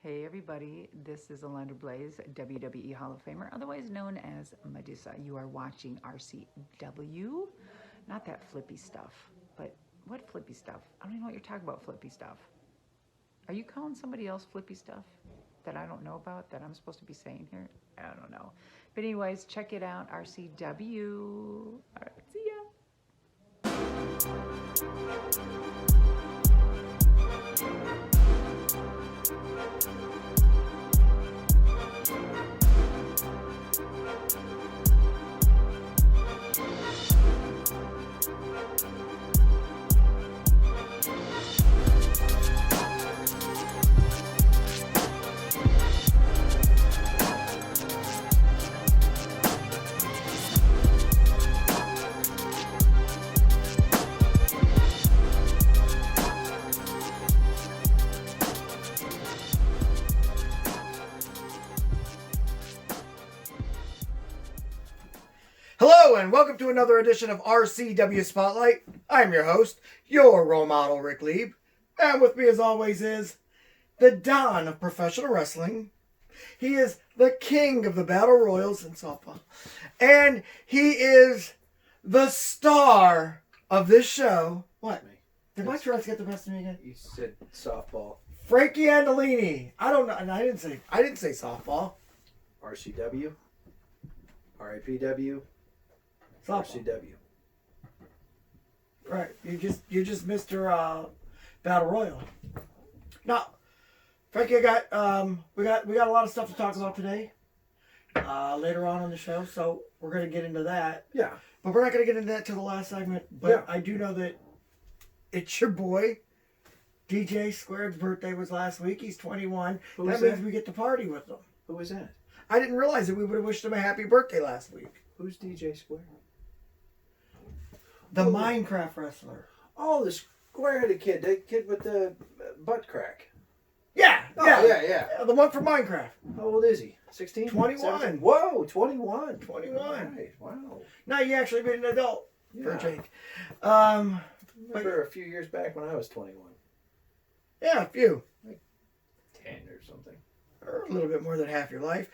Hey everybody, this is Alondra Blaze, WWE Hall of Famer, otherwise known as Medusa. You are watching RCW. Not that flippy stuff, but what flippy stuff? I don't even know what you're talking about, flippy stuff. Are you calling somebody else flippy stuff that I don't know about, that I'm supposed to be saying here? I don't know. But anyways, check it out, RCW. All right, see ya. Hello and welcome to another edition of RCW Spotlight. I'm your host, your role model, Ric Lieb. And with me as always is the Don of professional wrestling. He is the king of the battle royals in softball. And he is the star of this show. What? Did my Tourette's get the best of me again? You said softball. Frankie Andolini. I don't know. And I didn't say softball. RCW. RIPW. Softball. RCW. Right. You're just Mr. Battle Royal. Now, Frankie, we got a lot of stuff to talk about today. Later on the show, so we're gonna get into that. Yeah. But we're not gonna get into that till the last segment. But Yeah. I do know that it's your boy, DJ Squared's birthday was last week. He's 21. Who That was means that? we get to party with him. Who was that? I didn't realize that we would have wished him a happy birthday last week. Who's DJ Square? The Oh. Minecraft wrestler. Oh, the square-headed kid. The kid with the butt crack. Yeah, Oh, yeah. yeah. The one from Minecraft. How old is he? 16? 21. 17? Whoa, 21. 21. Right. Wow. Now you actually made an adult for a Yeah. change. I remember a few years back when I was 21. Yeah, a few. 10 or something. Or a little bit more than half your life.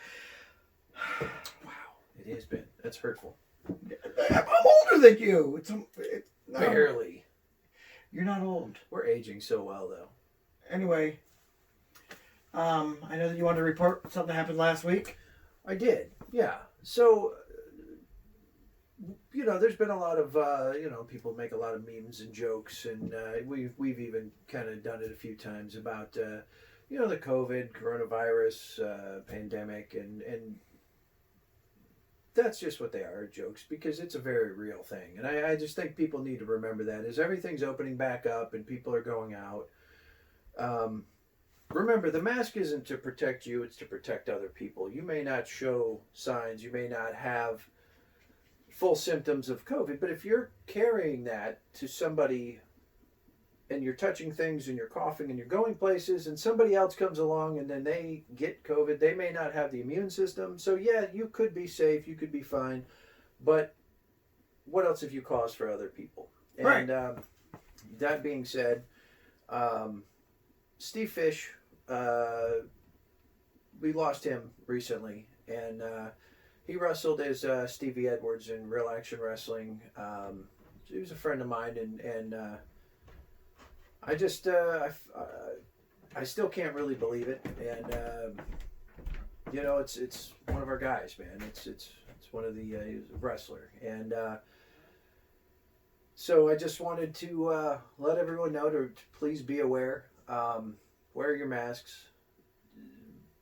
Wow. It has been. That's hurtful. I'm older than you. It's no, Barely. You're not old. We're aging so well, though. Anyway, I know that you wanted to report something that happened last week. I did, yeah. So, there's been a lot of, people make a lot of memes and jokes, and we've even kind of done it a few times about, the COVID, coronavirus, pandemic, and that's just what they are, jokes, because it's a very real thing. And I just think people need to remember that as everything's opening back up and people are going out. Remember, the mask isn't to protect you, it's to protect other people. You may not show signs, you may not have full symptoms of COVID, but if you're carrying that to somebody and you're touching things and you're coughing and you're going places and somebody else comes along and then they get COVID, they may not have the immune system. So yeah, you could be safe, you could be fine, but what else have you caused for other people? Right. And that being said, Steve Fish, we lost him recently, and he wrestled as Stevie Edwards in Real Action Wrestling. He was a friend of mine, and I just I still can't really believe it, and it's one of our guys, man. It's one of the he was a wrestler, and so I just wanted to let everyone know to please be aware. Wear your masks.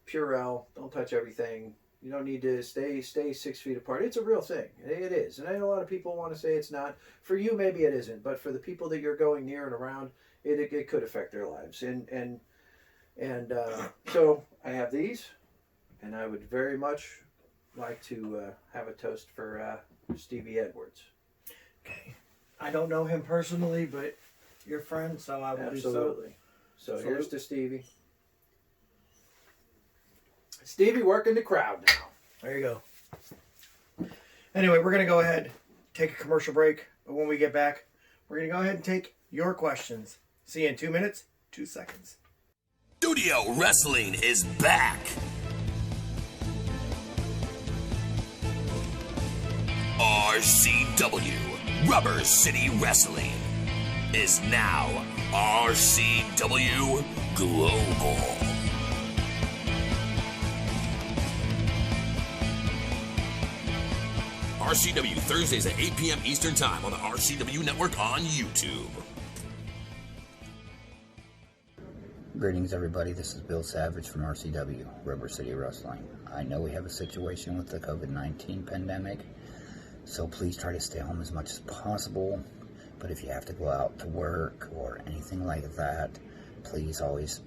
Purell. Don't touch everything. You don't need to stay 6 feet apart. It's a real thing. It is. And I know a lot of people want to say it's not. For you, maybe it isn't. But for the people that you're going near and around, it could affect their lives. And so I have these, and I would very much like to have a toast for Stevie Edwards. Okay. I don't know him personally, but you're friends, so I will Absolutely. So Salute. here's to Stevie. Stevie working the crowd now. do so. There you go. Anyway, we're going to go ahead, take a commercial break. But when we get back, we're going to go ahead and take your questions. See you in 2 minutes, 2 seconds. Do Studio Wrestling is back. RCW, Rubber City Wrestling, is now RCW Global. RCW Thursdays at 8 p.m. Eastern Time on the RCW Network on YouTube. Greetings, everybody. This is Bill Savage from RCW, Rubber City Wrestling. I know we have a situation with the COVID-19 pandemic, so please try to stay home as much as possible. But if you have to go out to work or anything like that, please always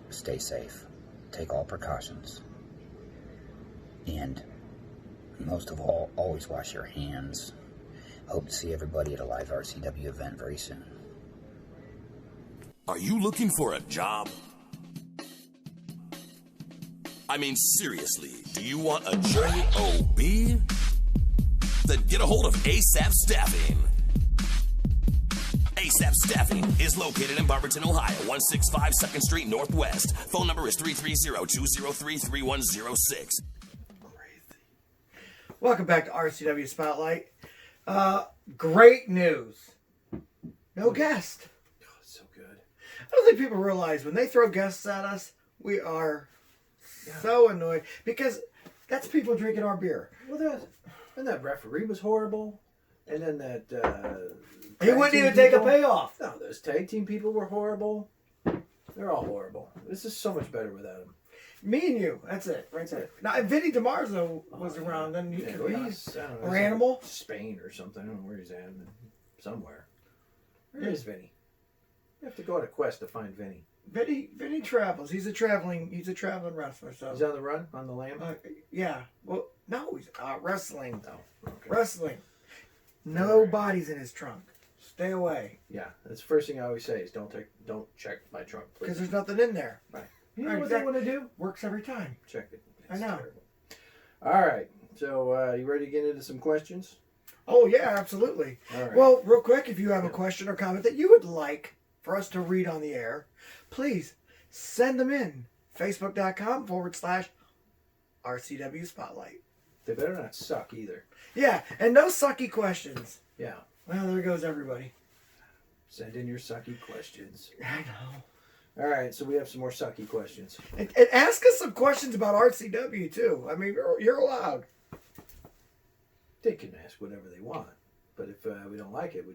stay safe. Take all precautions. And most of all, always wash your hands. Hope to see everybody at a live RCW event very soon. Are you looking for a job? I mean, seriously, do you want a job? Then get a hold of ASAP Staffing. ASAP Staffing is located in Barberton, Ohio, 165 2nd Street Northwest. Phone number is 330-203-3106. Welcome back to RCW Spotlight. Great news. No guest. Oh, it's so good. I don't think people realize when they throw guests at us, we are so annoyed because that's people drinking our beer. Well, that referee was horrible, and then that He wouldn't even take a payoff. No, those tag team people were horrible. They're all horrible. This is so much better without them. Me and you. That's it. Right there. Now, if Vinny DiMarzo was around, then you could be he's, I don't know, or Animal. Spain or something. I don't know where he's at. Somewhere. Where is Vinny? You have to go on a quest to find Vinny. Vinny travels. He's a traveling wrestler. So he's on the run, on the lam. Yeah. Well, no, he's wrestling. Oh, okay. Wrestling. No bodies in his trunk. Stay away. Yeah, that's the first thing I always say is don't check my trunk, please. Because there's nothing in there. Right. You know what they want to do? Works every time. Check it. I know. Terrible. All right. So you ready to get into some questions? Oh yeah, absolutely. All right. Well, real quick, if you have a question or comment that you would like for us to read on the air, please send them in. Facebook.com/RCW Spotlight. They better not suck either. Yeah, and no sucky questions. Yeah. Well, there goes everybody. Send in your sucky questions. I know. All right, so we have some more sucky questions. And ask us some questions about RCW too. I mean, you're allowed. They can ask whatever they want, but if we don't like it,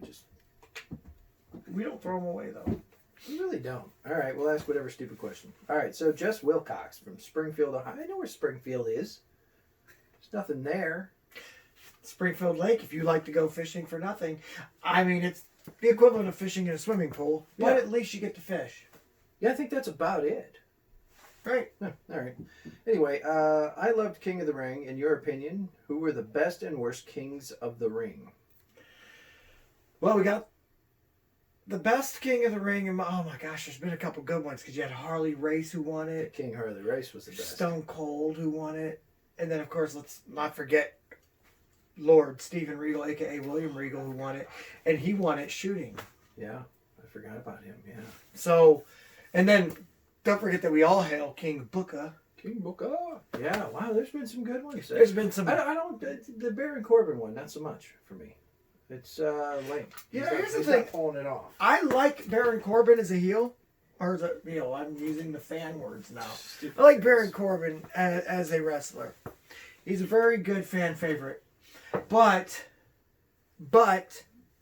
we don't throw them away though. We really don't. All right, we'll ask whatever stupid question. All right, so Jess Wilcox from Springfield, Ohio. I know where Springfield is. There's nothing there. Springfield Lake, if you like to go fishing for nothing. I mean, it's the equivalent of fishing in a swimming pool, but at least you get to fish. Yeah, I think that's about it. Right. Yeah, all right. Anyway, I loved King of the Ring. In your opinion, who were the best and worst Kings of the Ring? Well, we got the best King of the Ring, and oh my gosh, there's been a couple good ones because you had Harley Race who won it. King Harley Race was the best. Stone Cold who won it, and then of course let's not forget Lord Steven Regal, aka William Regal, who won it, and he won it shooting. Yeah, I forgot about him. Yeah. So, and then don't forget that we all hail King Booker. King Booker. Yeah. Wow. There's been some good ones. There's been some. I don't. The Baron Corbin one, not so much for me. It's lame. Here's the thing. Not pulling it off. I like Baron Corbin as a heel. Or as a heel. I'm using the fan words now. Stupid I like fans. Baron Corbin as a wrestler. He's a very good fan favorite. But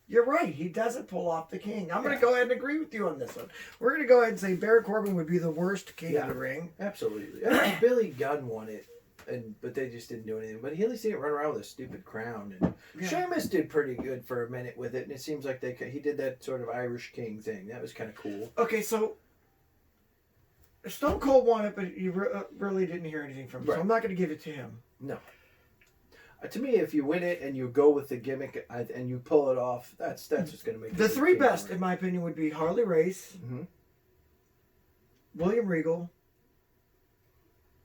you're right. He doesn't pull off the king. I'm going to go ahead and agree with you on this one. We're going to go ahead and say Baron Corbin would be the worst king of the ring. Absolutely. I mean, Billy Gunn won it, but they just didn't do anything. But he at least didn't run around with a stupid crown. And Sheamus did pretty good for a minute with it, and it seems like he did that sort of Irish king thing. That was kind of cool. Okay, so Stone Cold won it, but you really didn't hear anything from him. Right. So I'm not going to give it to him. No. To me, if you win it and you go with the gimmick and you pull it off, that's what's going to make it. The three best, in my opinion, would be Harley Race, William Regal,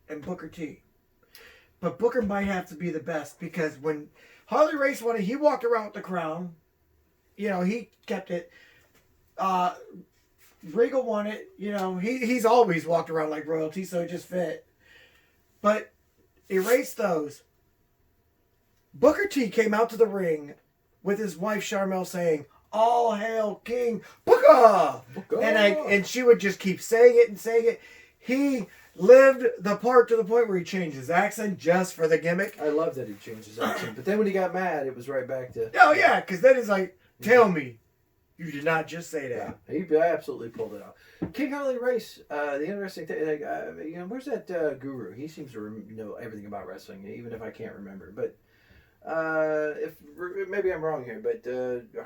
and Booker T. But Booker might have to be the best because when Harley Race won it, he walked around with the crown. You know, he kept it. Regal won it. You know, he's always walked around like royalty, so it just fit. But erase those. Booker T came out to the ring with his wife Sharmell saying, "All hail King Booker!" And she would just keep saying it and saying it. He lived the part to the point where he changed his accent just for the gimmick. I love that he changed his accent. But then when he got mad, it was right back to... Oh, yeah, because then he's like, tell me, you did not just say that. Yeah, he absolutely pulled it off. King Harley Race, the interesting thing, you know, where's that guru? He seems to know everything about wrestling, even if I can't remember. But if maybe I'm wrong here, but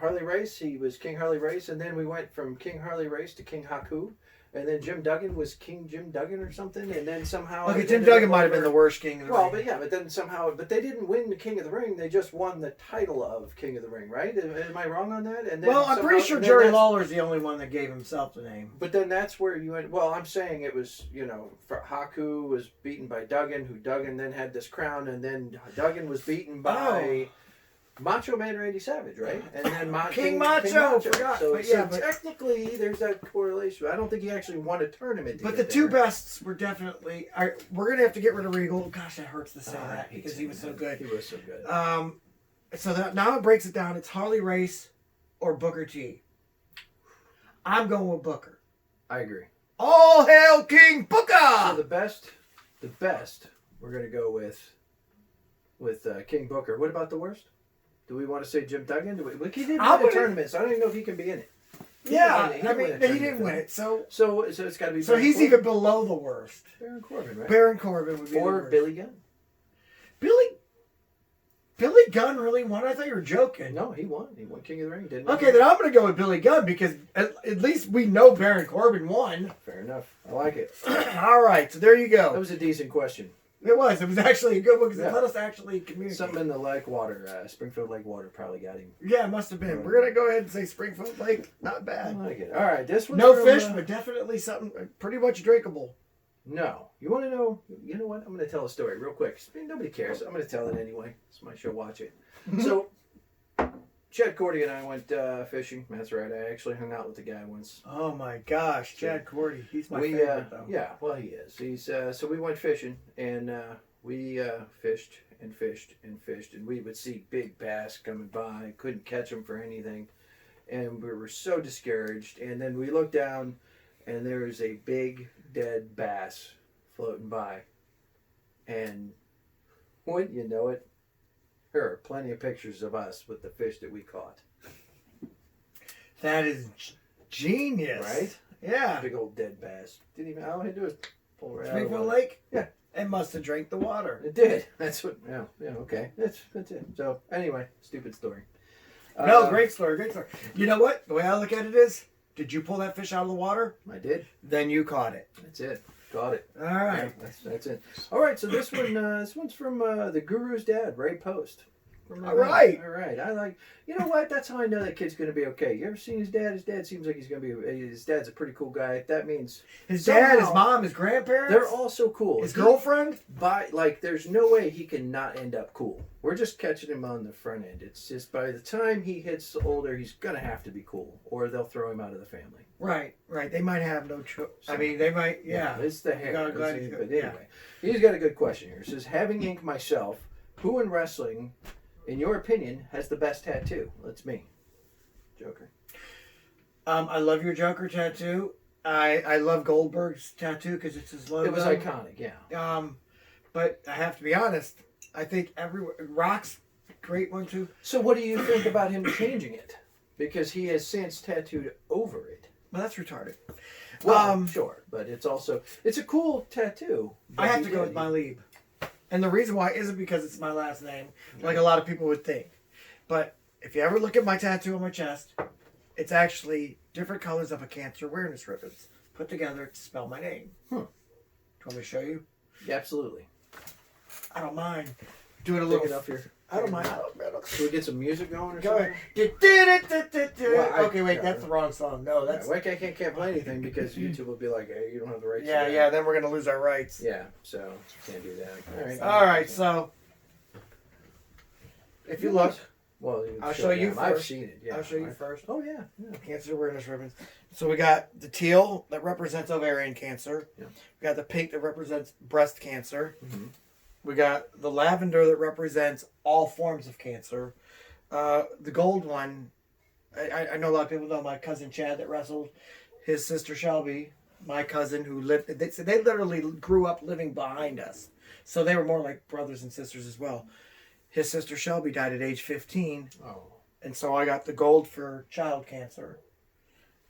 Harley Race, he was King Harley Race, and then we went from King Harley Race to King Haku. And then Jim Duggan was King Jim Duggan or something, and then somehow... Okay, Jim Duggan might have been the worst King of the Ring. Well, but yeah, but then somehow... But they didn't win the King of the Ring, they just won the title of King of the Ring, right? Am I wrong on that? And then well, I'm pretty sure Jerry Lawler's the only one that gave himself the name. But then that's where you went... Well, I'm saying it was, you know, Haku was beaten by Duggan, who Duggan then had this crown, and then Duggan was beaten by... Macho Man Randy Savage, right? And then King Macho. Forgot. So, technically, there's that correlation. I don't think he actually won a tournament. But the two bests were definitely... we're going to have to get rid of Regal. Gosh, that hurts to say that because he was so good. He was so good. So now it breaks it down. It's Harley Race or Booker T. I'm going with Booker. I agree. All hail King Booker! So the best, we're going to go with King Booker. What about the worst? Do we want to say Jim Duggan? He didn't win the tournament, so I don't even know if he can be in it. He didn't win it. So it's got to be. So Baron he's Corbin. even below the worst. Baron Corbin, right? Baron Corbin would be or the worst. Billy Gunn. Billy Gunn really won? I thought you were joking. No, he won. He won King of the Ring, didn't he? Okay, then I'm going to go with Billy Gunn because at least we know Baron Corbin won. Fair enough. I like it. All right, so there you go. That was a decent question. It was actually a good one because it let us actually communicate. Something in the lake water, Springfield Lake water probably got him. Yeah, it must have been. We're going to go ahead and say Springfield Lake. Not bad. I like it. All right, this one. No fish, but definitely something pretty much drinkable. No. You want to know? You know what? I'm going to tell a story real quick. Nobody cares. I'm going to tell it anyway. It's my show. Watch it. So, Chad Cordy and I went fishing. That's right. I actually hung out with the guy once. Oh my gosh, Chad Cordy. He's my favorite though. Yeah, well he is. He's so we went fishing and we fished and fished and fished and we would see big bass coming by. Couldn't catch them for anything, and we were so discouraged. And then we looked down, and there was a big dead bass floating by. And wouldn't you know it? There are plenty of pictures of us with the fish that we caught. That is genius. Right? Yeah. Big old dead bass. Didn't even, all I had to do was pull right out of the Springfield water. Lake? Yeah. It must have drank the water. It did. That's what, yeah, okay. That's it. So, anyway, stupid story. No, great story, great story. You know what? The way I look at it is, did you pull that fish out of the water? I did. Then you caught it. That's it. Got it. All right. Yeah, that's it. All right, so this one's from the Guru's dad, Ray Post. All right. All right. I like, you know what? That's how I know that kid's going to be okay. You ever seen his dad? His dad seems like he's going to be, his dad's a pretty cool guy. That means his dad, his mom, his grandparents. They're all so cool. His girlfriend? There's no way he can not end up cool. We're just catching him on the front end. It's just by the time he hits older, he's going to have to be cool, or they'll throw him out of the family. Right. They might have no choice. I mean, they might, yeah. It's the hair. But anyway, he's got a good question here. It says, having ink myself, who in wrestling, in your opinion, has the best tattoo? That's me. Joker. I love your Joker tattoo. I love Goldberg's tattoo because it's his logo. It was iconic, yeah. But I have to be honest. I think Rock's great one too. So what do you think about him changing it? Because he has since tattooed over it. Well, that's retarded. Well, sure, but it's a cool tattoo. I have to go with my Lieb. And the reason why isn't because it's my last name, like a lot of people would think. But if you ever look at my tattoo on my chest, it's actually different colors of a cancer awareness ribbons put together to spell my name. Do you want me to show you? Yeah, absolutely. I don't mind. Do it a little. I don't mind. Can we get some music going or Go something? ahead. Okay, wait, that's the wrong song. No, that's... I can't play anything because YouTube will be like, hey, you don't have the rights. Yeah, then we're going to lose our rights. Yeah, so can't do that. All right, so... If you look... Well, I'll show you first. I've seen it, yeah. I'll show you first. Oh, yeah. Cancer awareness ribbons. So we got the teal that represents ovarian cancer. Yeah. We got the pink that represents breast cancer. Mm-hmm. We got the lavender that represents all forms of cancer. The gold one, I know a lot of people know my cousin Chad that wrestled. His sister Shelby, my cousin who lived, they literally grew up living behind us. So they were more like brothers and sisters as well. His sister Shelby died at age 15. Oh. And so I got the gold for child cancer.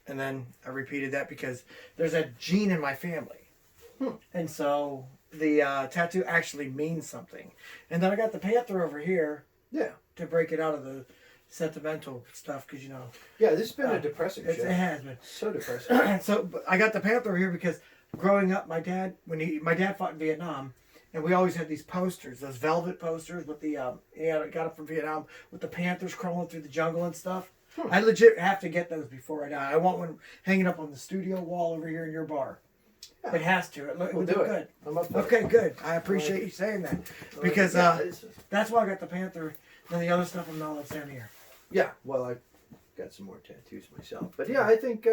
And then I repeated that because there's a gene in my family. And so the tattoo actually means something. And then I got the panther over here. Yeah. To break it out of the sentimental stuff, because Yeah, this has been a depressing show. It has been. So depressing. So but I got the panther here because growing up, my dad fought in Vietnam, and we always had these posters, those velvet posters with the I got it from Vietnam with the panthers crawling through the jungle and stuff. I legit have to get those before I die. I want one hanging up on the studio wall over here in your bar. Yeah. It has to. It would look good. I'm up for Okay, good. I appreciate you saying that because that's why I got the panther. Then the other stuff I'm not down here. Yeah, well, I've got some more tattoos myself. But yeah, I think,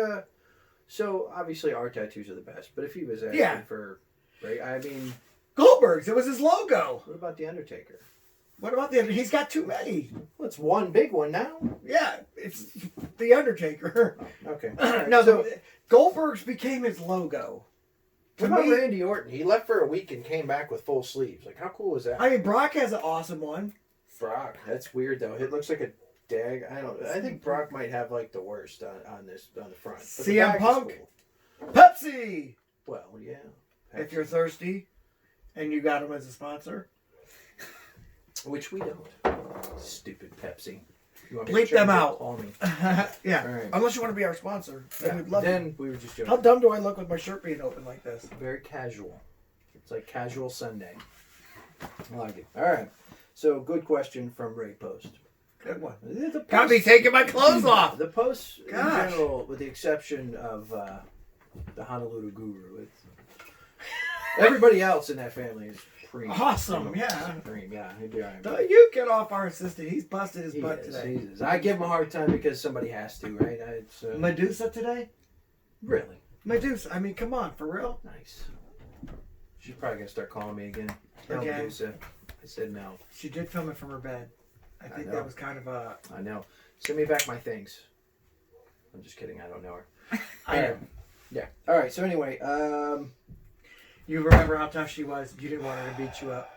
so obviously our tattoos are the best. But if he was asking for, right, I mean... Goldberg's, it was his logo. What about The Undertaker? What about the other? He's got too many. Well, it's one big one now. Yeah, it's The Undertaker. Okay. No, so, Goldberg's became his logo. What about Randy Orton? He left for a week and came back with full sleeves. Like, how cool was that? I mean, Brock has an awesome one. Brock, that's weird though. It looks like a dag. I think Brock might have like the worst on the front. But CM Punk, cool. Pepsi. Well, yeah. Pepsi. If you're thirsty, and you got him as a sponsor, which we don't. Stupid Pepsi. You want bleep them out. Call me. Yeah. Right. Unless you want to be our sponsor, then we'd love Then it. we were just joking. How dumb do I look with my shirt being open like this? Very casual. It's like casual Sunday. I like it. All right. So, good question from Ray Post. Good one. The Got me taking my clothes off. The posts in Gosh. general, with the exception of the Honolulu Guru, everybody else in that family is pretty Awesome, yeah. Supreme. Yeah, he'd be all right. Don't you get off our assistant. He's busted his butt today. He is. I give him a hard time because somebody has to, right? Medusa today? Really? Medusa. I mean, come on, for real? Nice. She's probably going to start calling me again. Again? Medusa. I said no. She did film it from her bed. I think that was kind of a... I know. Send me back my things. I'm just kidding. I don't know her. I know. Yeah. All right. So anyway, you remember how tough she was. You didn't want her to beat you up.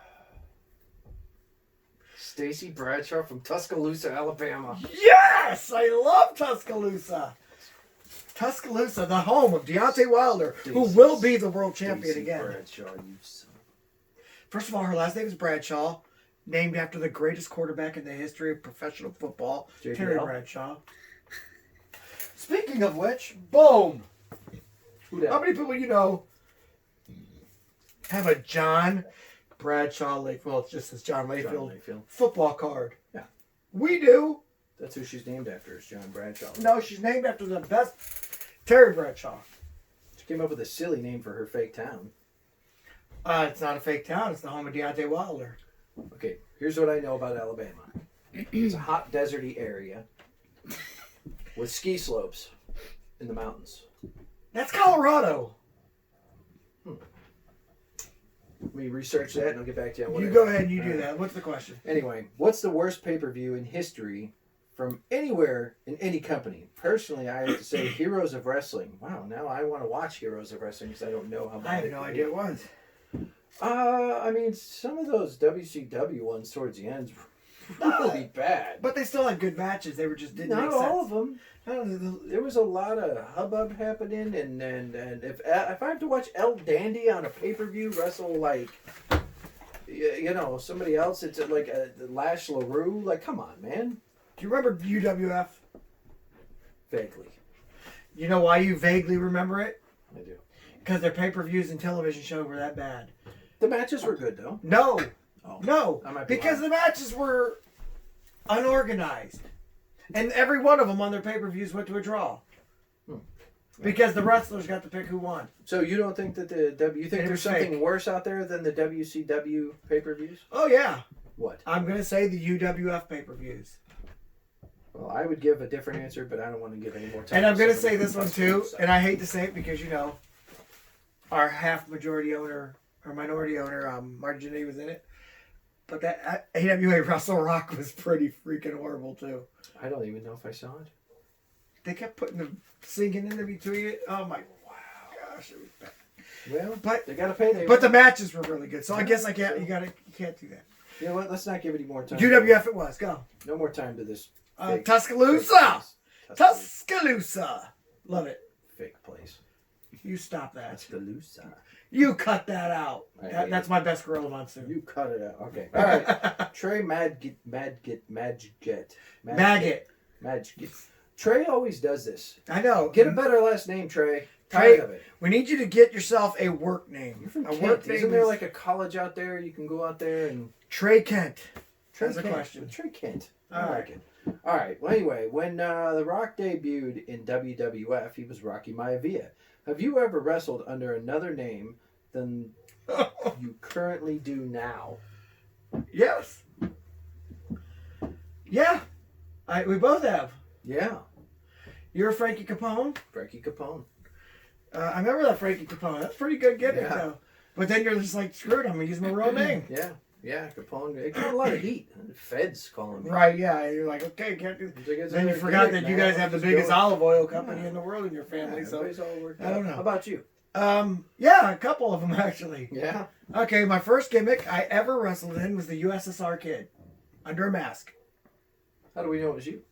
Stacy Bradshaw from Tuscaloosa, Alabama. Yes! I love Tuscaloosa. Tuscaloosa, the home of Deontay Wilder, who will be the world champion Stacy again. Bradshaw, you son. First of all, her last name is Bradshaw, named after the greatest quarterback in the history of professional football, JBL? Terry Bradshaw. Speaking of which, boom! Who that? How many people you know have a John Bradshaw Layfield? Well, it just says John Layfield, John Layfield. football card. Yeah. We do. That's who she's named after, is John Bradshaw. No, she's named after the best Terry Bradshaw. She came up with a silly name for her fake town. It's not a fake town. It's the home of Deontay Wilder. Okay, here's what I know about Alabama. It's a hot, deserty area with ski slopes in the mountains. That's Colorado. Let me research that and I'll get back to you on what You I go know. ahead and you All do right. that. What's the question? Anyway, what's the worst pay-per-view in history from anywhere in any company? Personally, I have to say Heroes of Wrestling. Wow, now I want to watch Heroes of Wrestling because I don't know how bad I have it no could idea be. it was. I mean, some of those WCW ones towards the end were really bad. But they still had good matches. They were just didn't Not make sense. all of them. There was a lot of hubbub happening, and if I have to watch El Dandy on a pay-per-view wrestle like, you know, somebody else, it's like Lash LaRue. Like, come on, man. Do you remember UWF? Vaguely, You know why you vaguely remember it? I do. Because their pay-per-views and television shows were that bad. The matches were good though. No. Oh, No. I might be Because lying. the matches were unorganized. And every one of them on their pay-per-views went to a draw. Because the wrestlers got to pick who won. So you don't think that you think It there's was something fake. worse out there than the WCW pay-per-views? Oh, yeah. What? I'm going to say the UWF pay-per-views. Well, I would give a different answer, but I don't want to give any more time. And I'm going to somebody say this one else. too, and I hate to say it because, you know, our half majority owner, or minority owner, Martin Janney was in it. But that AWA Russell Rock was pretty freaking horrible too. I don't even know if I saw it. They kept putting the singing in between it. Oh my gosh, it was bad. Well, But they got to pay. but the matches were really good. So I guess you can't do that. You know what? Let's not give any more time. UWF it was. Go. No more time to this. Tuscaloosa. Tuscaloosa. Love it. Fake place. You stop that. Tuscaloosa. You cut that out. I hate That's my best gorilla monsoon. You cut it out. Okay. All right. Trey Maggot. Trey always does this. I know. Get a better last name, Trey. Trey, Tired of it. we need you to get yourself a work name. You're from A Kent. work name Isn't there is like a college out there you can go out there and Trey Kent. Trey That's a Kent. question. Trey Kent. All I right. like it. All right. Well, anyway, when The Rock debuted in WWF, he was Rocky Maivia. Have you ever wrestled under another name than you currently do now? Yes. Yeah. We both have. Yeah. You're Frankie Capone. Frankie Capone. I remember that Frankie Capone. That's pretty good gimmick Yeah. though. But then you're just like, screw it, I'm gonna use my real name. Yeah. Yeah, Capone. It got a lot of heat. The feds call him. Right, yeah. You're like, okay, can't do. Then you forgot that you guys have the biggest olive oil company in the world in your family. So I don't know. How about you? Yeah, a couple of them actually. Yeah. Okay, my first gimmick I ever wrestled in was the USSR Kid, under a mask. How do we know it was you?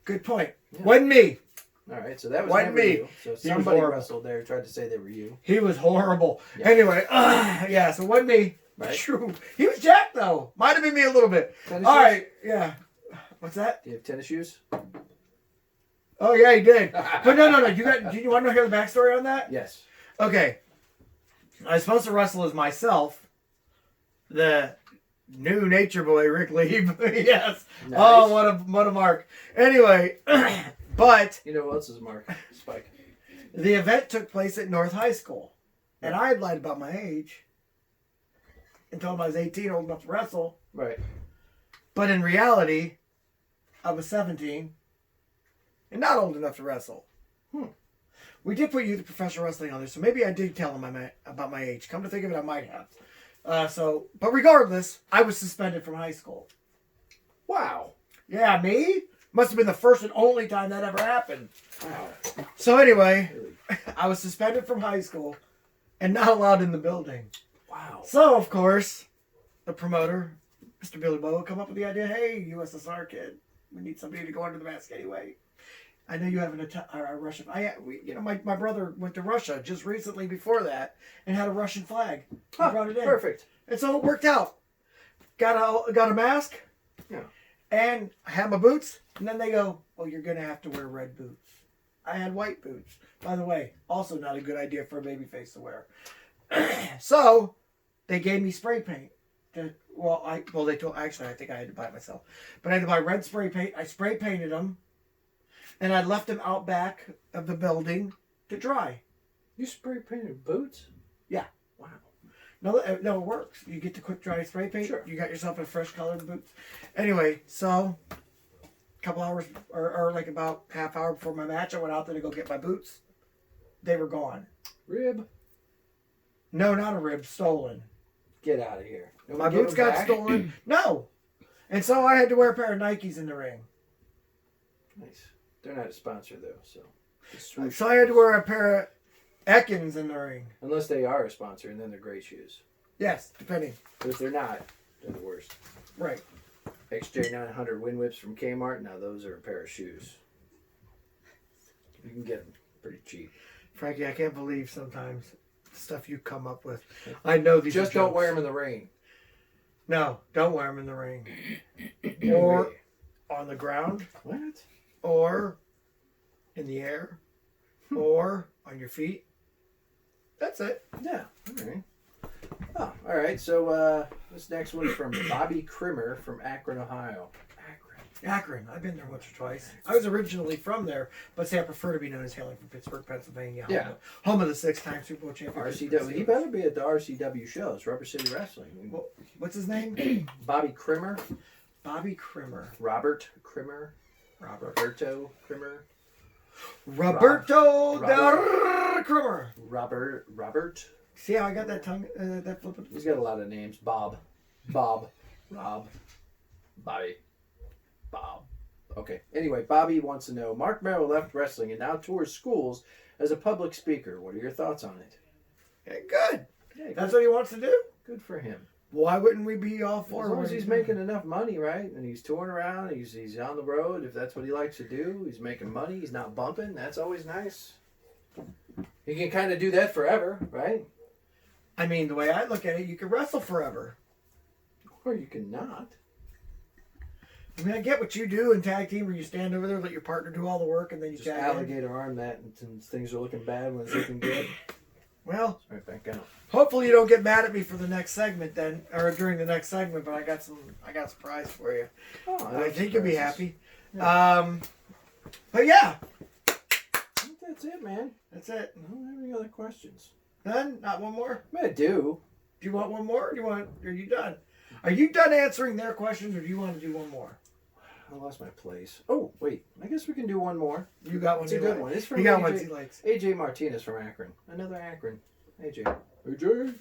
Good point. Yeah. Wasn't me. All right, so that was Wasn't never me. you. So was somebody horrible. wrestled there, tried to say they were you. He was horrible. Yeah. Anyway, yeah, so wasn't me. Right. True. He was jacked though. Might have been me a little bit. Tennis All shoes? right, yeah. What's that? Do you have tennis shoes? Oh yeah, he did. But no. Do you want to hear the backstory on that? Yes. Okay. I was supposed to wrestle as myself, the new nature boy, Ric Lieb. Yes. Nice. Oh, what a mark. Anyway, but You know what else is Mark? Spike. the event took place at North High School, and I had lied about my age and told him I was 18, old enough to wrestle. Right. But in reality, I was 17 and not old enough to wrestle. We did put youth professional wrestling on there, so maybe I did tell him about my age. Come to think of it, I might have. But regardless, I was suspended from high school. Wow. Yeah, me? Must have been the first and only time that ever happened. Wow. So anyway, Really? I was suspended from high school and not allowed in the building. Wow. So, of course, the promoter, Mr. Billy Bowe, come up with the idea, hey, USSR Kid, we need somebody to go under the mask anyway. I know you have a Russian. My brother went to Russia just recently before that and had a Russian flag. He brought it in. Perfect. And so it worked out. Got a mask. Yeah. And I had my boots. And then they go, well, you're going to have to wear red boots. I had white boots. By the way, also not a good idea for a baby face to wear. So they gave me spray paint. I think I had to buy it myself. But I had to buy red spray paint. I spray painted them. And I left them out back of the building to dry. You spray painted boots? Yeah. Wow. No, it works. You get the quick dry spray paint. Sure. You got yourself a fresh colored boots. Anyway, so a couple hours or like about half hour before my match, I went out there to go get my boots. They were gone. Rib? No, not a rib. Stolen. Get out of here. My boots got stolen. No. And so I had to wear a pair of Nikes in the ring. Nice. They're not a sponsor though, so. So I had to wear a pair of Ekins in the ring. Unless they are a sponsor, and then they're great shoes. Yes, depending. But if they're not, they're the worst. Right. XJ900 Wind Whips from Kmart. Now those are a pair of shoes. You can get them pretty cheap. Frankie, I can't believe sometimes the stuff you come up with. I know these. Just are don't jokes. wear them in the rain. No, don't wear them in the ring. Or on the ground. What? Or in the air. Or on your feet. That's it. Yeah. All right. Oh, all right. So this next one is from Bobby Krimmer from Akron, Ohio. Akron. I've been there once or twice. I was originally from there, but say I prefer to be known as hailing from Pittsburgh, Pennsylvania. Home of the 6-time Super Bowl champion. RCW. He better be at the RCW shows, Rubber City Wrestling. What's his name? Bobby Krimmer. Bobby Crimmer. Robert Crimmer. Robert. Roberto Crimmer. Roberto Del Crimmer. Robert. See how I got that tongue, that flip? He's got a lot of names. Bob. Rob. Bobby. Bob. Okay. Anyway, Bobby wants to know, Mark Merrill left wrestling and now tours schools as a public speaker. What are your thoughts on it? Yeah, good. Yeah, That's what he wants to do. good for him. Why wouldn't we be all for As long as what he's making enough money, right? And he's touring around, he's on the road. If that's what he likes to do, he's making money. He's not bumping. That's always nice. He can kind of do that forever, right? I mean, the way I look at it, you could wrestle forever. Or you can not. I mean, I get what you do in tag team where you stand over there, let your partner do all the work, and then you Just tag in. alligator arm that and things are looking bad when it's looking good. Well, Right back out. hopefully you don't get mad at me for the next segment then, or during the next segment. But I got a surprise for you. Oh, I think you'll be happy. Yeah. But yeah, I think that's it, man. that's it. I don't have any other questions. None? Not one more? I mean, I do. Do you want one more? Or are you done? Are you done answering their questions, or do you want to do one more? I lost my place. Oh, wait. I guess we can do one more. You got one. It's a you good like. one. It's from He got AJ, ones he likes. AJ Martinez from Akron. Another Akron. AJ. AJ.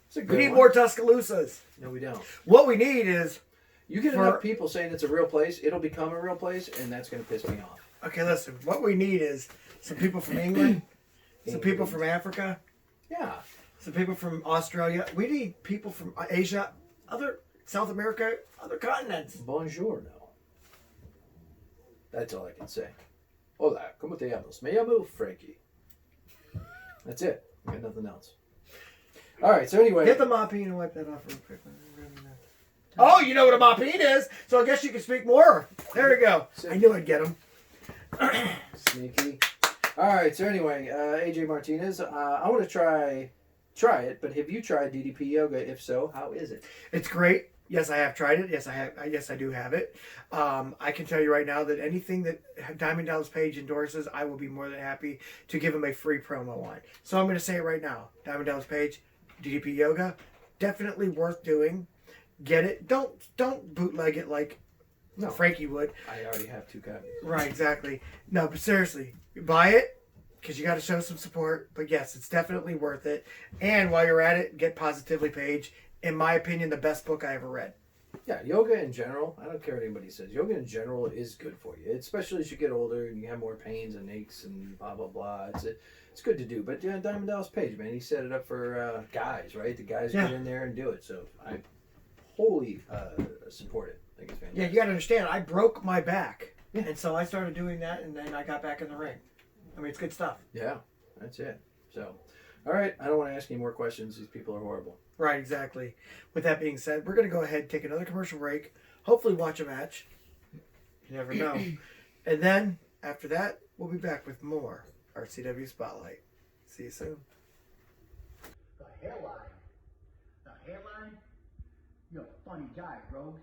It's a good We need one. more Tuscaloosas. No, we don't. What we need is, You get For- enough people saying it's a real place, it'll become a real place, and that's going to piss me off. okay, listen, what we need is some people from England, some people from Africa, Yeah. some people from Australia. We need people from Asia, other South America, other continents. Bonjour, no. That's all I can say. Hola, ¿cómo te llamas? Me llamo Frankie. That's it. I got nothing else. All right, so anyway. Get the mopping and wipe that off real quick. Oh, you know what a mopping is, so I guess you can speak more. There you go. I knew I'd get him. Sneaky. All right, so anyway, AJ Martinez, I want to try it, but have you tried DDP yoga? If so, how is it? It's great. Yes, I have tried it. Yes, I have. Yes, I do have it. I can tell you right now that anything that Diamond Dallas Page endorses, I will be more than happy to give him a free promo on. So I'm going to say it right now. Diamond Dallas Page, DDP Yoga, definitely worth doing. Get it. Don't bootleg it like Frankie would. I already have 2 copies. Right, exactly. No, but seriously, buy it because you got to show some support. But yes, it's definitely worth it. And while you're at it, get Positively Page. In my opinion, the best book I ever read. Yeah, yoga in general, I don't care what anybody says. Yoga in general is good for you, especially as you get older and you have more pains and aches and blah, blah, blah. It's good to do. But yeah, Diamond Dallas Page, man, he set it up for guys, right? The guys get in there and do it. So I wholly support it. I think it's fantastic. Yeah, you got to understand, I broke my back. And so I started doing that, and then I got back in the ring. I mean, it's good stuff. Yeah, that's it. So, all right, I don't want to ask any more questions. These people are horrible. Right, exactly. With that being said, we're going to go ahead and take another commercial break. Hopefully watch a match. You never know. And then, after that, we'll be back with more RCW Spotlight. See you soon. The hairline. The hairline? You're a funny guy, Rogue.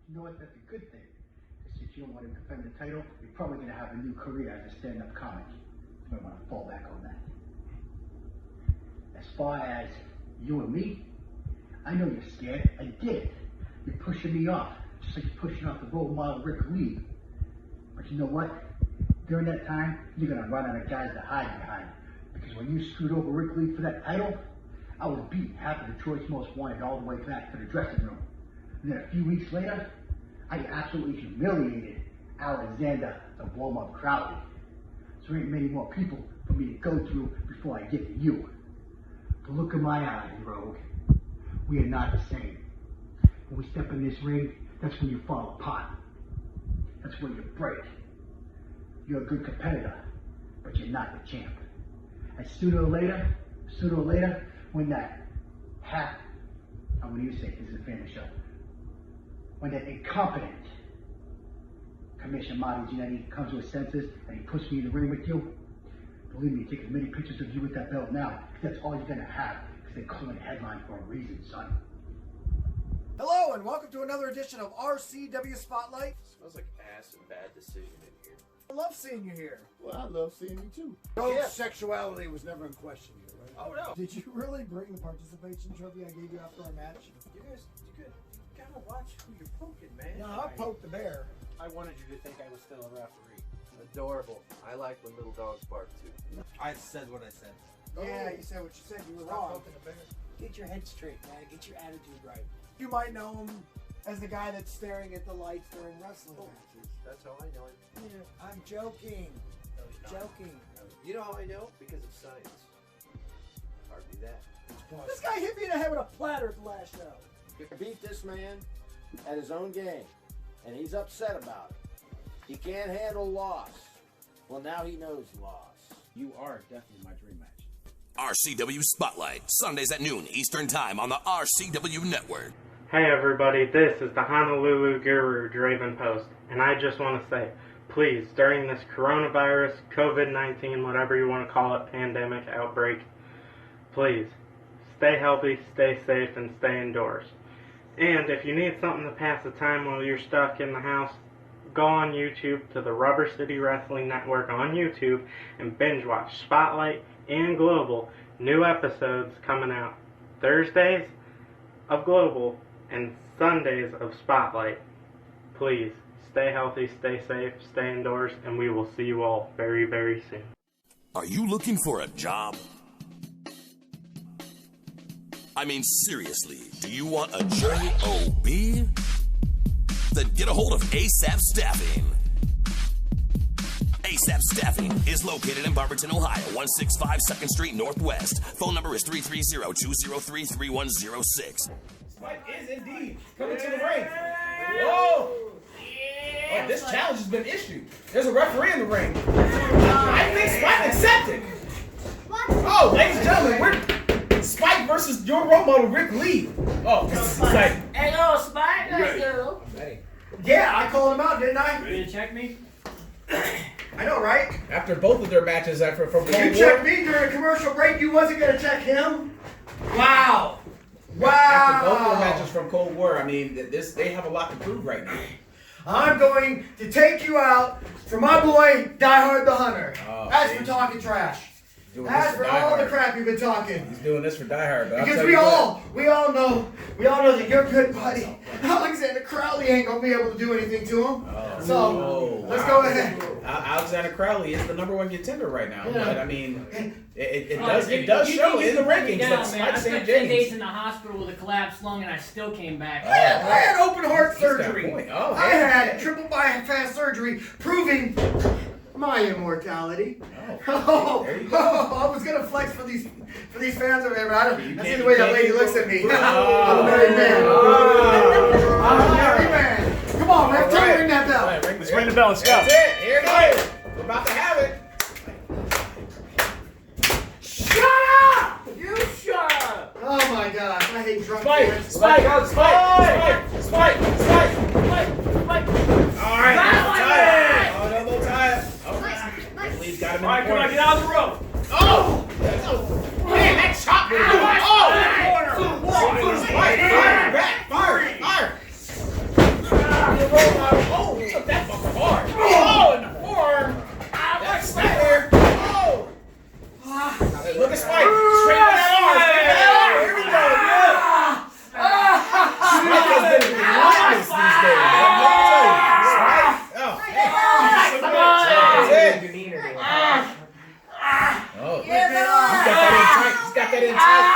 You know what? That's a good thing. Because since you don't want to defend the title, you're probably going to have a new career as a stand-up comic. You might want to fall back on that. As far as you and me, I know you're scared. I get it. You're pushing me off, just like you're pushing off the role model Ric Lieb. But you know what? During that time, you're going to run out of guys to hide behind. Because when you screwed over Ric Lieb for that title, I was beating half of the Choice Most Wanted all the way back to the dressing room. And then a few weeks later, I absolutely humiliated Alexander the warm-up Crowley. So there ain't many more people for me to go through before I get to you. But look in my eyes, Rogue. We are not the same. When we step in this ring, that's when you fall apart. That's when you break. You're a good competitor, but you're not the champ. And sooner or later, when that I'm going to say this is a family show. When that incompetent Commissioner Marty Jannetty comes to his senses and he puts me in the ring with you, believe me, take as many pictures of you with that belt now, because that's all you're going to have, because they're calling a headline for a reason, son. Hello, and welcome to another edition of RCW Spotlight. Smells like ass and bad decision in here. I love seeing you here. Well, I love seeing you too. Yeah. Sexuality was never in question here, right? Oh no! Did you really bring the participation trophy I gave you after our match? You guys, you good? gotta watch who you're poking, man. No, I poked the bear. I wanted you to think I was still a referee. Adorable. I like when little dogs bark too. I said what I said. Yeah, you said what you said. You were Stop wrong. poking the bear. Get your head straight, man. Get your attitude right. You might know him as the guy that's staring at the lights during wrestling matches. That's how I know it. Yeah, I'm joking. Joking. You know how I know? Because of science. Hardly that. This guy hit me in the head with a platter at the last show. You beat this man at his own game, and he's upset about it. He can't handle loss. Well, now he knows loss. You are definitely my dream match. RCW Spotlight, Sundays at noon Eastern Time on the RCW Network. Hey everybody, this is the Honolulu Guru Draven Post, and I just want to say, please, during this coronavirus, COVID-19, whatever you want to call it, pandemic, outbreak, please, stay healthy, stay safe, and stay indoors. And if you need something to pass the time while you're stuck in the house, go on YouTube to the Rubber City Wrestling Network on YouTube and binge watch Spotlight and Global. New episodes coming out Thursdays of Global and Sundays of Spotlight. Please, stay healthy, stay safe, stay indoors, and we will see you all very, very soon. Are you looking for a job? I mean, seriously, do you want a job? Then get a hold of ASAP Staffing. ASAP Staffing is located in Barberton, Ohio, 165 2nd Street Northwest. Phone number is 330-203-3106. Spike is indeed coming to the ring. Whoa! Oh, this challenge has been issued. There's a referee in the ring. I think Spike accepted. Oh, ladies and gentlemen, we're Spike versus your role model, Ric Lieb. Oh, this is exciting. Hey, go, Spike. Let's go. Yeah, I called him out, didn't I? Ready to check me? I know, right? After both of their matches from Cold War. You checked me during a commercial break. You wasn't going to check him? Wow. Wow. After both of their matches from Cold War, I mean, they have a lot to prove right now. I'm going to take you out for my boy, Die Hard the Hunter. Oh, As for talking trash. As for all the crap you've been talking. He's doing this for Die Hard. Because we all know that your good buddy, Alexander Crowley, ain't going to be able to do anything to him. Let's go ahead. Alexander Crowley is the #1 contender right now. Yeah. But I mean, it does show in the rankings that Spike I St. spent 10 days James. in the hospital with a collapsed lung and I still came back. I had open heart He's got a surgery. point. Oh, I hey. had triple bypass surgery proving my immortality. Oh, there you go. I was gonna flex for these fans over here, but I see the way that lady looks at me. I'm a married man. I'm a married man. Come on, man, tell me ring that bell. Let's ring the bell. Let's go. That's it. Here it is. We're about to have it. Shut up! You shut up! Oh my gosh, I hate drunk Spike. fans. Spike. All right. No tie. Lee's got him in the corner. Get out of the rope! Oh! Man, that chop was good. Fire! Oh, he took that fucker hard. Oh, in the forearm. That's there. Oh! Look at Spike. Straight to that arm. Here we go. Spike has been relentless these days. Let me tell you. Spike. Oh, hey. That's it. Oh, he's got that in tight.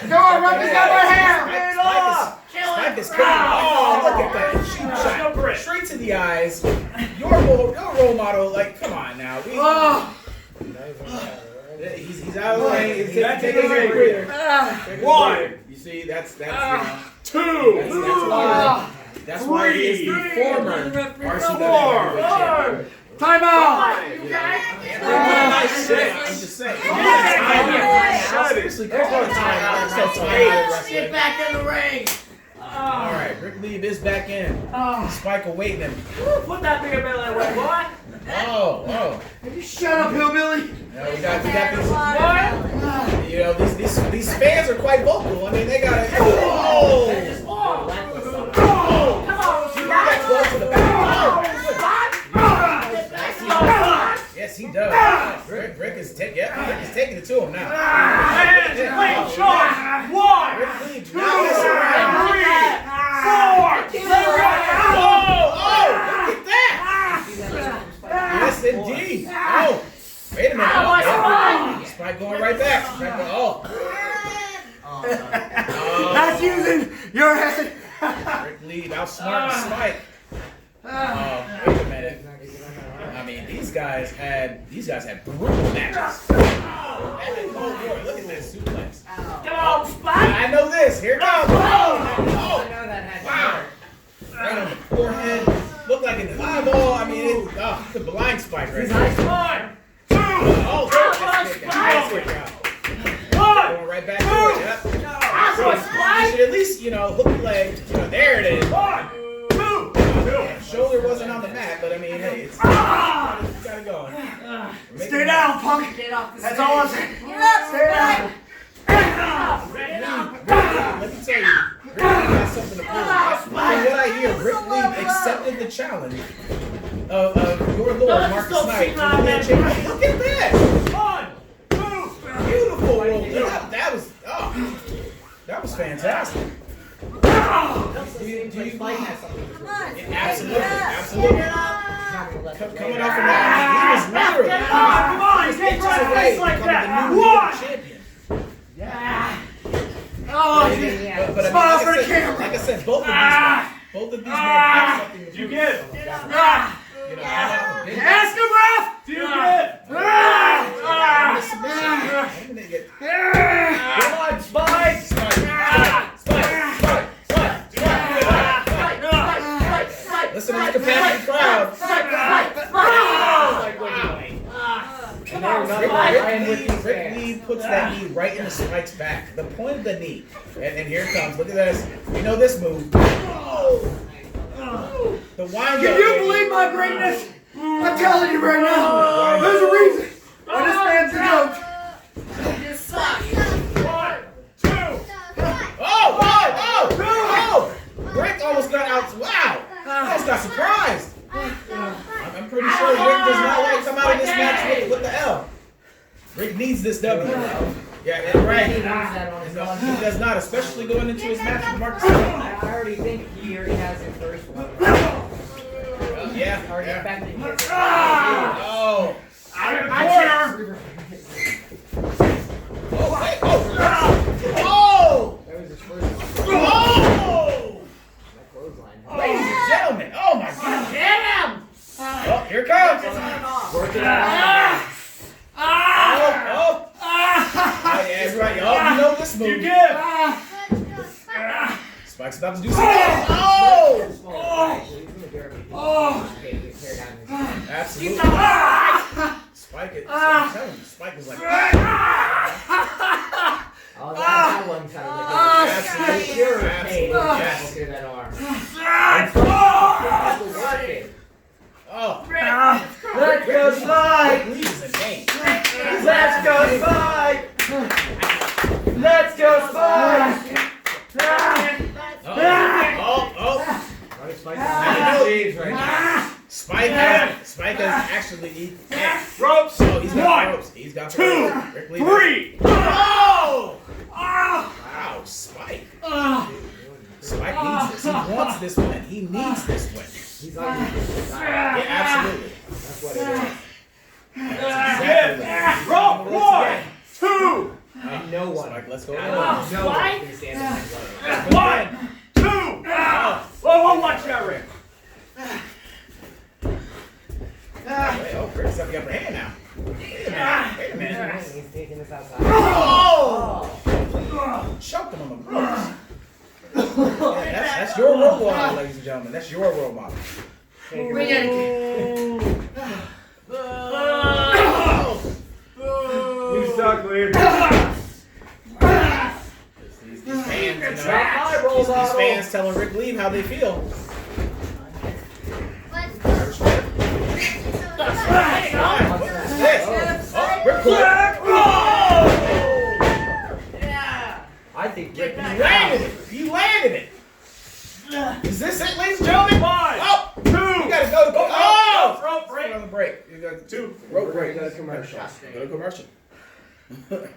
Come on, rub this out my hair! Spike is cooking. Oh, look at that. Cheap shot. Straight to the eyes. Your role model, like, come on now. He's out of the way. He's taking a breather. One. You see, that's Two. that's why he is the former RCW champion. Time out! I'm just saying. Seriously, call it time out. Get back in the ring! All right, Ric Lieb is back in. Spike awaiting him. Put that bigger belly away, boy! Oh. You shut up, hillbilly! No, we got these. You know, these fans are quite vocal. I mean, they got it. Oh! Come on, That close to the back. Yes, he does. Rick is taking it to him now. Hands, clean shot. 1, Ric Lieb, 2, 3, 4. Oh, look at that. Yes, indeed. Oh, wait a minute. Spike going right back. Oh. That's using your head. Ric Lieb outsmarting Spike. Wait a minute. I mean, these guys had brutal matches. Oh boy, look at this suplex. Come on, Spike. I know this. Here it comes. Oh. I know that had Wow. Right on the forehead. Looked like an eyeball. I mean, the blind Spike right there. 1, 2. Oh, that's good. Going right back to it. Yep. You should at least, hook the leg. There it is. 1, 2. Shoulder wasn't on the mat, but I mean, hey, it's got it going. Stay down, punk. That's all I'm saying. Stay down. Let me tell you, Ric Lieb got something to prove. From what I hear, Ric Lieb accepted the challenge of your Lord, Marcus Knight. Look at that! 1, 2. Beautiful roll. That was fantastic. Do you Spike has something to prove? Absolutely. Coming off of that, he was literally Come on, he was take inches right away face from like becoming that. the new 1. champion. Oh, But smile for the camera. like I said, both of these men have something to prove. You get. Ask him, ref. Do you get? Come on, Spike. Listen to the compassionate crowd. Ric Lieb puts that knee right into Spike's back. The point of the knee. And here it comes. Look at this. You know this move. The wind Can you believe my greatness? I'm telling you right now. There's a reason why this man's a goat. You suck. 1, 2. Oh! Rick almost got out. Wow! Almost got surprised. I'm pretty sure Rick does not like to come out of this match with the L. Rick needs this W. Yeah, right. He does not, especially going into his match with Marcus. I already think he already has his first one. Yeah. Already expecting his. Oh. Out of the corner. Oh, wait. Oh. That was his first one. Oh. That clothesline. Ladies and gentlemen. Oh, my God. Get him. Oh, here it comes. Work it out. Oh, yeah, right. Oh, you know this move. You get. Spike's about to do something. Oh! Absolutely. Spike is. I'm telling you, Spike is like. Oh, that one kind of like Absolutely. yes. Look at that arm. Oh. Let's go, Spike! Ric Lieb is a name. Let's go, Spike! Let's go, Spike! Spike has actually ropes. Oh, he's got 1, ropes. He's got 2, Ric Lieb. 3. Oh! Wow, Spike. Spike needs this. He wants this win. He needs this win. He's like, yeah, absolutely. That's what it is. That's exactly Rope 1, 2. And no one. Spike, let's go. No one can stand in his way. 1, 2. Oh, watch that, Rick. Wait, oh, Rick's got the upper hand now. Wait a minute. He's taking this outside. Oh! Choked him on the ropes. Yeah, that's your role model, ladies and gentlemen. That's your role model. Bring it. You suck, Lieb. These fans telling Ric Lieb how they feel. I think Rick You landed it. Is this it, ladies and gentlemen? 1, 2. You gotta go to rope break. on the break. You got 2 rope break. commercial. Go to commercial. We're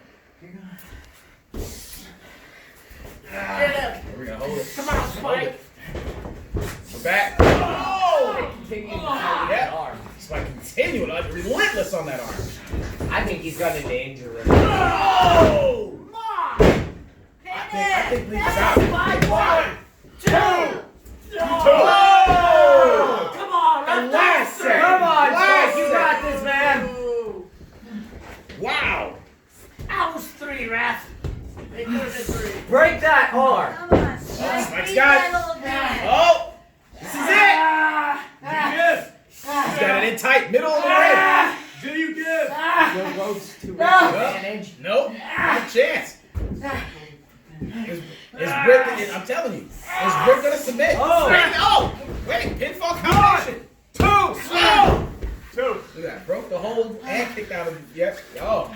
gonna hold it. Come on, Spike. We're back. Oh! Yeah. Spike continuing, relentless on that arm. I think he's got an danger. Oh! I think Lee's out. 1, 2, 2. Oh! Come on, the last second. Come on, Last Spike, you got this, man. Wow. That was 3, Raph. Break that arm. Come on, Spike's got it. Oh! This is it! He's got it in tight, middle of the ring. Do you give? The ropes to advantage. Nope, no chance. Is Rick, I'm telling you, is Rick gonna submit? Oh, wait, pinfall combination. 2. Oh! 2. Look at that, broke the hold and kicked out of it. Yep. Oh.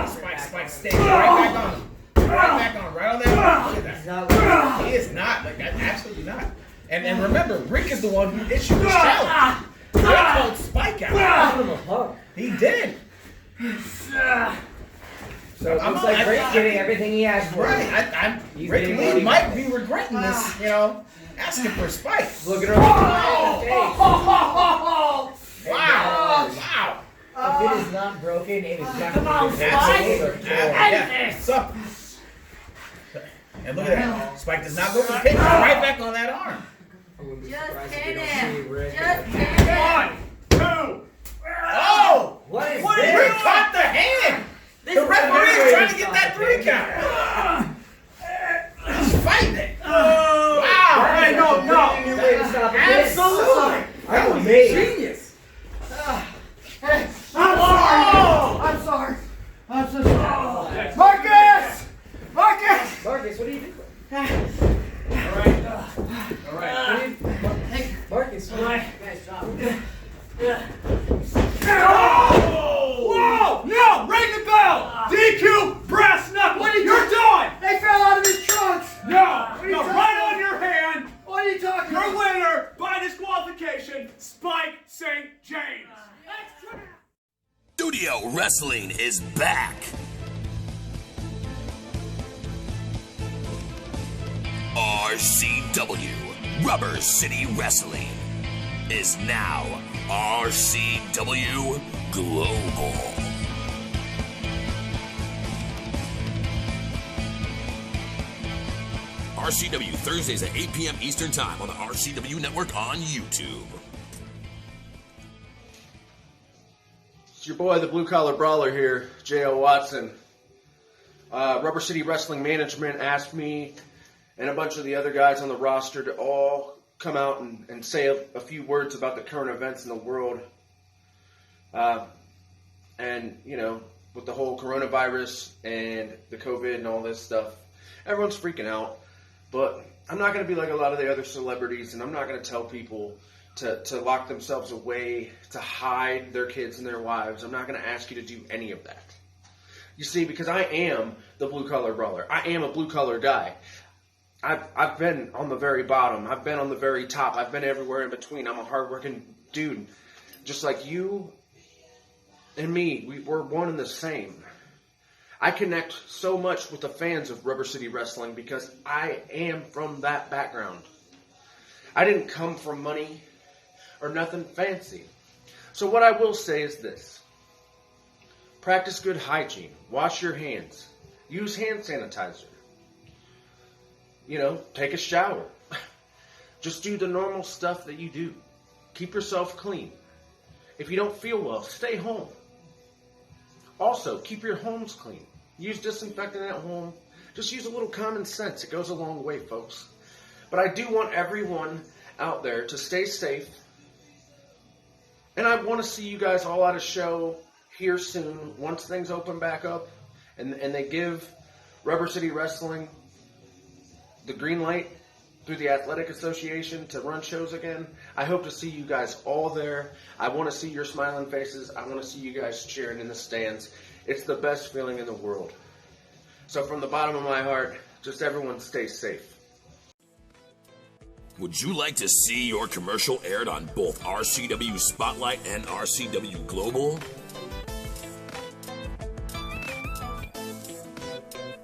Spike staying right back on him. Right back on, right on that one. Look at that. He is not, like that, absolutely not. And remember, Rick is the one who issued this challenge. Rick called Spike out. He did. So it looks like Rick's getting everything he asked for. Right. Rick Lieb might be regretting this, asking for Spike. Look at her. Wow. Wow. If it is not broken, it is definitely Something. And look at that. Spike does not go for the pin. Right back on that arm. Just hit him. Just hit him. 1, 2. Oh! What is this? Rick caught the hand. The referee is trying to get that 3 count. He's fighting it. Wow. Hey, no. Absolutely. I'm amazed. Genius. I'm sorry. I'm so sorry. Marcus, Marcus, what are you doing? All right. Marcus, nice job. Whoa! No! Ring the bell! DQ! Brass knuckles! You're done! They fell out of his trunks. No! Right on your hand! What are you talking Your about? winner by disqualification, Spike St. James. Studio Wrestling is back. RCW, Rubber City Wrestling, is now RCW Global. RCW Thursdays at 8 p.m. Eastern Time on the RCW Network on YouTube. It's your boy, the Blue Collar Brawler here, J.O. Watson. Rubber City Wrestling Management asked me and a bunch of the other guys on the roster to all come out and say a few words about the current events in the world. And, with the whole coronavirus and the COVID and all this stuff, everyone's freaking out. But I'm not going to be like a lot of the other celebrities, and I'm not going to tell people to lock themselves away, to hide their kids and their wives. I'm not going to ask you to do any of that. You see, because I am the blue collar brawler. I am a blue collar guy. I've been on the very bottom. I've been on the very top. I've been everywhere in between. I'm a hardworking dude. Just like you and me, we're one and the same. I connect so much with the fans of Rubber City Wrestling because I am from that background. I didn't come from money or nothing fancy. So what I will say is this. Practice good hygiene. Wash your hands. Use hand sanitizer. Take a shower. Just do the normal stuff that you do. Keep yourself clean. If you don't feel well, stay home. Also, keep your homes clean. Use disinfectant at home. Just use a little common sense. It goes a long way, folks. But I do want everyone out there to stay safe. And I want to see you guys all at a show here soon, once things open back up and they give Rubber City Wrestling the green light through the Athletic Association to run shows again. I hope to see you guys all there. I want to see your smiling faces. I want to see you guys cheering in the stands. It's the best feeling in the world. So from the bottom of my heart, just everyone stay safe. Would you like to see your commercial aired on both RCW Spotlight and RCW Global?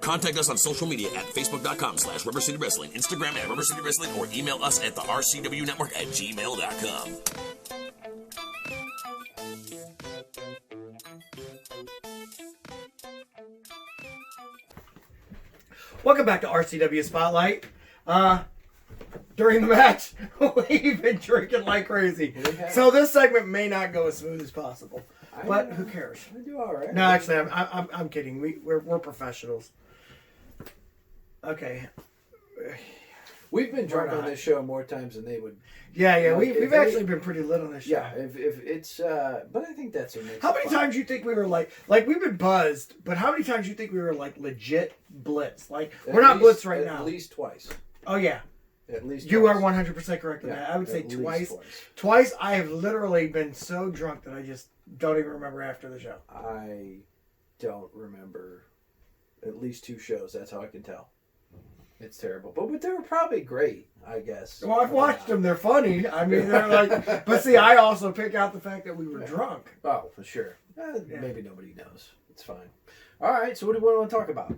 Contact us on social media at facebook.com/Rubber City Wrestling, Instagram at Rubber City Wrestling, or email us at the RCW Network at gmail.com. Welcome back to RCW Spotlight. During the match, we've been drinking like crazy. So this segment may not go as smooth as possible. But who cares? We do all right. No, actually, I'm kidding. We're professionals. Okay. We've been drunk on this show more times than they would. Yeah. We've actually been pretty lit on this show. Yeah, if it's, but I think that's what makes How it many fun. times you think we were like we've been buzzed, but how many times you think we were like legit blitz? Like we're not blitz right now. At least twice. Oh yeah. At least you twice. are 100% correct in Yeah, that. I would say at least twice. twice. Twice. I have literally been so drunk that I just don't even remember after the show. I don't remember at least 2 shows. That's how I can tell. It's terrible. But they were probably great, I guess. Well, I've watched them. They're funny. I mean, they're like... But see, I also pick out the fact that we were drunk. Oh, for sure. Maybe nobody knows. It's fine. All right, so what do we want to talk about?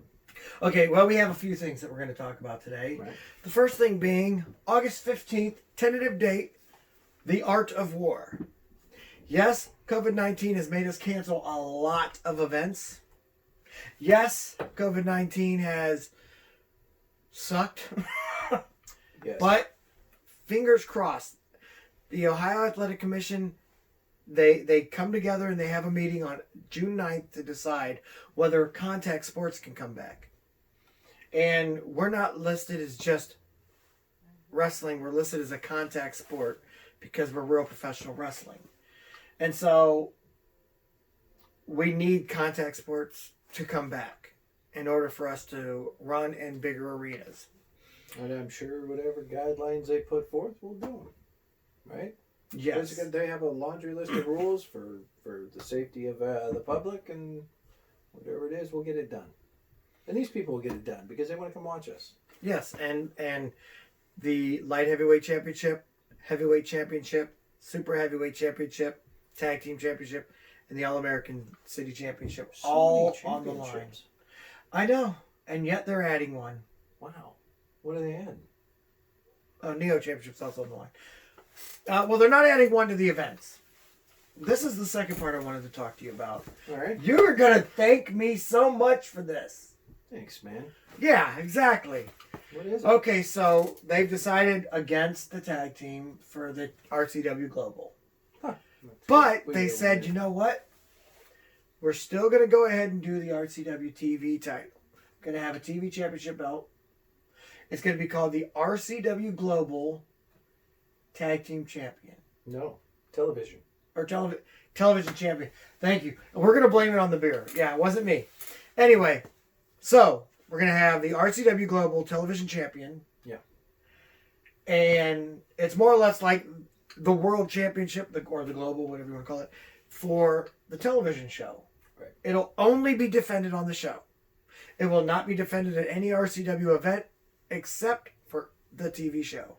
Okay, well, we have a few things that we're going to talk about today. Right. The first thing being August 15th, tentative date, The Art of War. Yes, COVID-19 has made us cancel a lot of events. Yes, COVID-19 has sucked. Yes. But fingers crossed. The Ohio Athletic Commission, they come together and they have a meeting on June 9th to decide whether contact sports can come back. And we're not listed as just wrestling. We're listed as a contact sport because we're real professional wrestling. And so we need contact sports to come back in order for us to run in bigger arenas. And I'm sure whatever guidelines they put forth, we'll do them. Right? Yes. Basically, they have a laundry list of rules for the safety of the public, and whatever it is, we'll get it done. And these people will get it done because they want to come watch us. Yes, and the light heavyweight championship, heavyweight championship, super heavyweight championship, tag team championship, and the All-American City Championship, So all many on the line. championships. I know, and yet they're adding one. Wow. What are they adding? Neo Championship's also on the line. Well, they're not adding one to the events. This is the second part I wanted to talk to you about. All right. You're going to thank me so much for this. Thanks, man. Yeah, exactly. What is it? Okay, so they've decided against the tag team for the RCW Global. Huh. But they said, you know what? We're still going to go ahead and do the RCW TV title. Going to have a TV championship belt. It's going to be called the RCW Global Tag Team Champion. No. Television. Or television champion. Thank you. And we're going to blame it on the beer. Yeah, it wasn't me. Anyway, so we're going to have the RCW Global Television Champion. Yeah. And it's more or less like the World Championship, or the Global, whatever you want to call it, for the television show. Right. It'll only be defended on the show. It will not be defended at any RCW event except for the TV show.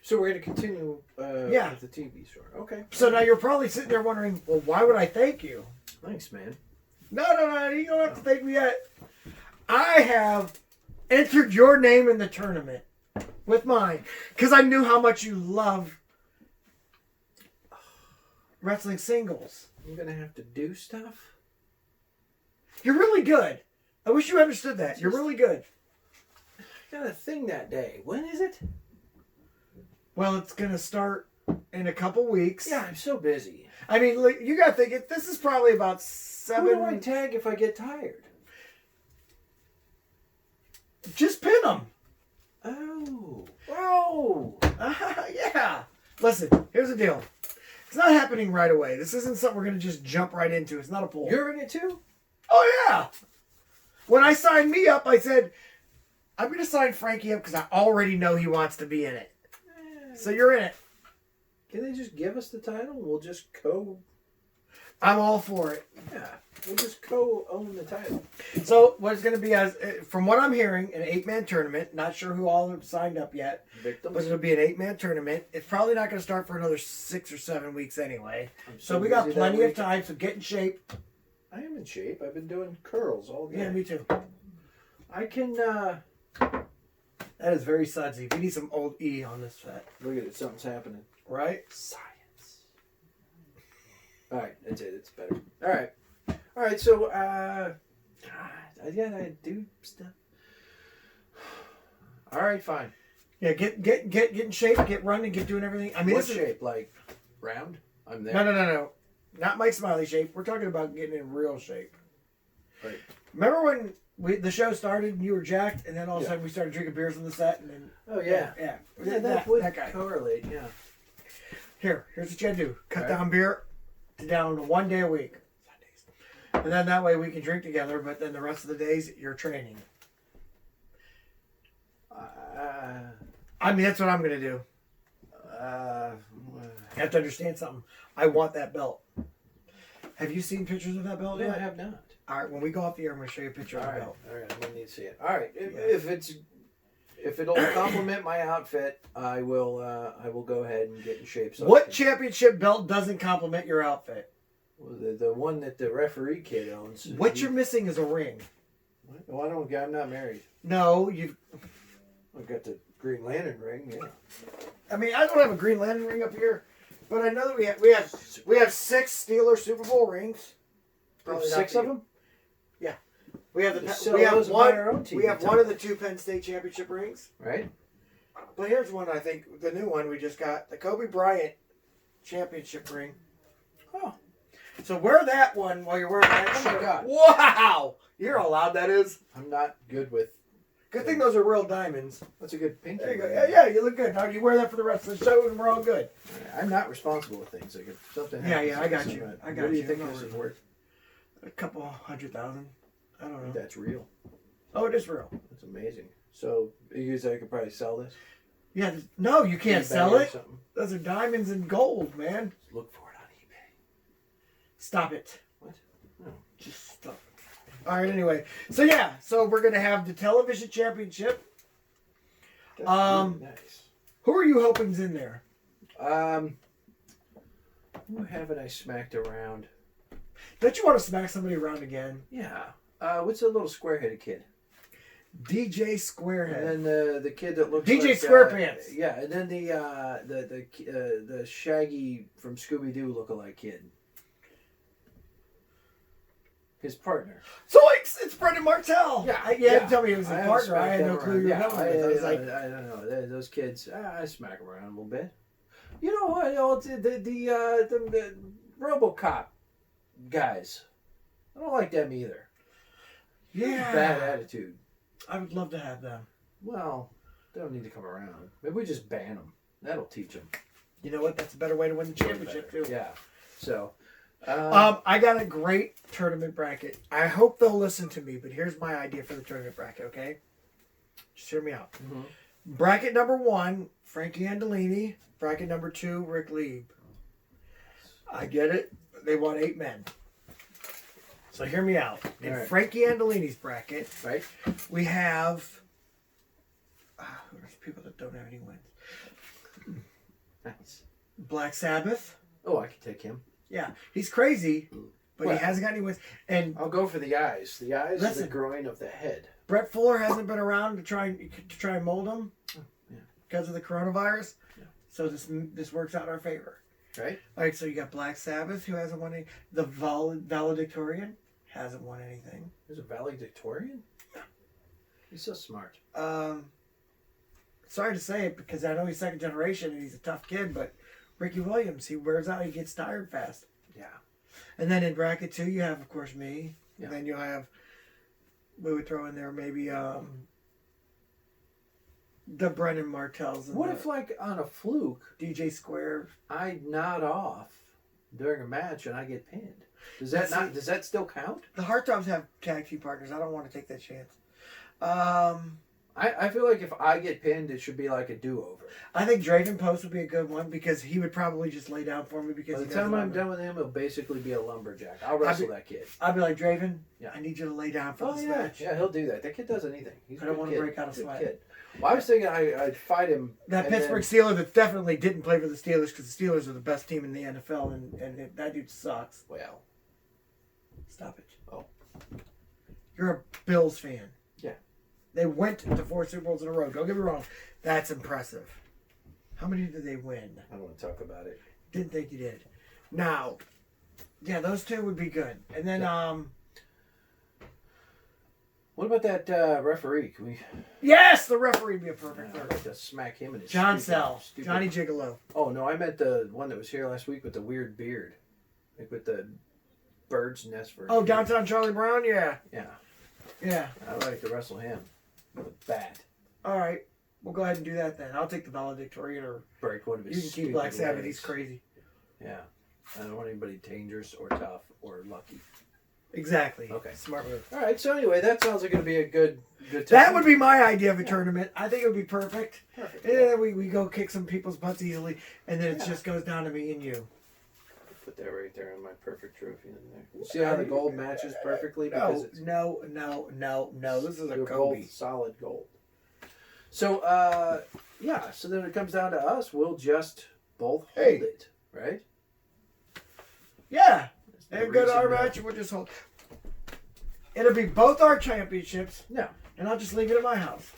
So we're going to continue with the TV show. Okay. So now you're probably sitting there wondering, well, why would I thank you? Thanks, man. No, you don't have to thank me yet. I have entered your name in the tournament with mine because I knew how much you love wrestling singles. You're going to have to do stuff? You're really good. I wish you understood that. You're really good. I got a thing that day. When is it? Well, it's going to start in a couple weeks. Yeah, I'm so busy. I mean, look, you got to think, this is probably about 7... Who do I tag if I get tired? Just pin them. Oh. Yeah. Listen, here's the deal. It's not happening right away. This isn't something we're going to just jump right into. It's not a poll. You're in it too? Oh, yeah. When I signed me up, I said, I'm going to sign Frankie up because I already know he wants to be in it. So you're in it. Can they just give us the title and we'll just go? I'm all for it. Yeah, we'll just co-own the title. So what it's going to be, as from what I'm hearing, an 8-man tournament. Not sure who all have signed up yet. Victims. But it'll be an 8-man tournament. It's probably not going to start for another 6 or 7 weeks anyway. so So we got busy that plenty of week. time. So get in shape. I am in shape. I've been doing curls all day. Yeah, me too. I can. That is very sudsy. We need some old E on this set. Look at it. Something's happening. Right? Science. All right, that's it. It's better. All right. So, God, I gotta do stuff. All right, fine. Yeah, get in shape. Get running. Get doing everything. I mean, What this shape? Like round? I'm there. No. Not Mike Smiley shape. We're talking about getting in real shape. Right. Remember when the show started and you were jacked, and then all of a sudden we started drinking beers on the set, and then Oh yeah. yeah, That would that guy. correlate. Yeah. Here's what you gotta do: cut Right. down beer to down to 1 day a week, Sundays, and then that way we can drink together. But then the rest of the days you're training. I mean, that's what I'm gonna do. You have to understand something. I want that belt. Have you seen pictures of that belt No, yet? I have not. All right, when we go off the air, I'm gonna show you a picture of the belt. All right. I'm gonna need to see it. All right. If it'll complement my outfit, I will go ahead and get in shape. So What championship belt doesn't complement your outfit? the one that the referee kid owns. What you're missing is a ring. Well, I'm not married. No, you've. I've got the Green Lantern ring. Yeah. I mean, I don't have a Green Lantern ring up here, but I know that we have 6 Steelers Super Bowl rings. Probably not 6 for of you. them. Yeah, we have Sell we have those and one. buy our own We have TV one of the time. 2 Penn State championship rings. Right. But here's one. I think the new one we just got, the Kobe Bryant championship ring. Oh. So wear that one while you're wearing that Oh my shirt. God. Wow! You're how loud that is. I'm not good with. Good thing those are real diamonds. That's a good pinky. There you go. ring. Yeah, you look good. Now you wear that for the rest of the show, and we're all good. I'm not responsible with things. Like if something Yeah, happens, yeah, I got I'm you. not- I got What do you you. think No this is worries. worth? A couple 100,000. I don't know. That's real. Oh, it is real. That's amazing. So you say I could probably sell this? Yeah. No, you can't eBay sell or it. something? Those are diamonds and gold, man. Look for it on eBay. Stop it. What? No. Just stop. All right. Anyway, so yeah, so we're gonna have the television championship. That's Um, really nice. Who are you hoping's in there? Who haven't I smacked around? Don't you want to smack somebody around again? Yeah. What's the little square-headed kid? DJ Squarehead. And then the kid that looks DJ like, Squarepants. Yeah, and then the Shaggy from Scooby Doo lookalike kid. His partner. So it's Brendan Martell. Yeah, You had to tell me he was his I haven't partner. I had smacked no them clue around. you were Yeah, coming with. I was like, I don't know. Those kids, I smack them around a little bit. You know what? The RoboCop guys. I don't like them either. yeah, Bad attitude. I would love to have them. Well, they don't need to come around. Maybe we just ban them. That'll teach them. You know what? That's a better way to win the championship too. Yeah. So. I got a great tournament bracket. I hope they'll listen to me, but here's my idea for the tournament bracket, okay? Just hear me out. Mm-hmm. Bracket number 1, Frankie Andolini. Bracket number 2, Ric Lieb. I get it. They want 8 men. So hear me out. In All right. Frankie Andolini's bracket, Right. we have there's people that don't have any wins. Nice. Black Sabbath. Oh, I can take him. Yeah, he's crazy, but Well, he hasn't got any wins. And I'll go for the eyes. The eyes are the Listen. groin of the head. Brett Fuller hasn't been around to try and mold him yeah. because of the coronavirus. Yeah. So this works out in our favor. Right? All right, so you got Black Sabbath, who hasn't won any. The valedictorian hasn't won anything. There's a valedictorian? He's so smart. Sorry to say it because I know he's second generation and he's a tough kid, but Ricky Williams, he wears out, he gets tired fast. Yeah. And then in bracket 2, you have, of course, me. Yeah. And then you'll have, we would throw in there maybe the Brendan Martells. And What if, like, on a fluke, DJ Square? I nod off during a match and I get pinned? Does that Let's see. does that still count? The Heartthrobs have tag team partners. I don't want to take that chance. I feel like if I get pinned, it should be like a do-over. I think Draven Post would be a good one because he would probably just lay down for me because By the time I'm done with him, he'll basically be a lumberjack. I'll wrestle that kid. I'll be like, Draven, Yeah. I need you to lay down for this yeah. match. Yeah, he'll do that. That kid does anything. He's I don't want to break out a sweat. Kid. Well, I was thinking I'd fight him. That and Pittsburgh Steeler that definitely didn't play for the Steelers because the Steelers are the best team in the NFL, and that dude sucks. Well, stop it. Oh. You're a Bills fan. Yeah. They went to 4 Super Bowls in a row. Don't get me wrong. That's impressive. How many did they win? I don't want to talk about it. Didn't think you did. Now, yeah, those two would be good. And then, what about that referee? Can we? Yes, the referee would be a perfect I'd like to smack him in his John stupid- Sell. stupid- Johnny Gigolo. Oh, no, I meant the one that was here last week with the weird beard. Like with the bird's nest for Oh, Downtown Charlie Brown? Yeah. Yeah. Yeah. I'd like to wrestle him with a bat. All right. We'll go ahead and do that then. I'll take the valedictorian or break one of his you can keep stupid Black Sabbath. legs. He's crazy. Yeah. I don't want anybody dangerous or tough or lucky. Exactly. Okay. Smart move. All right. So anyway, that sounds like going to be a good time. That would be my idea of a tournament. I think it would be perfect. Perfect. And then we go kick some people's butts easily, and then it just goes down to me and you. Put that right there on my perfect trophy in there. You see how the gold matches perfectly? Because it's No. This is a pure Kobe. gold, solid gold. So, yeah. So then it comes down to us. We'll just both hold it, right? Yeah. no And go to our reason to- match, and we'll just hold. It'll be both our championships. No. And I'll just leave it at my house.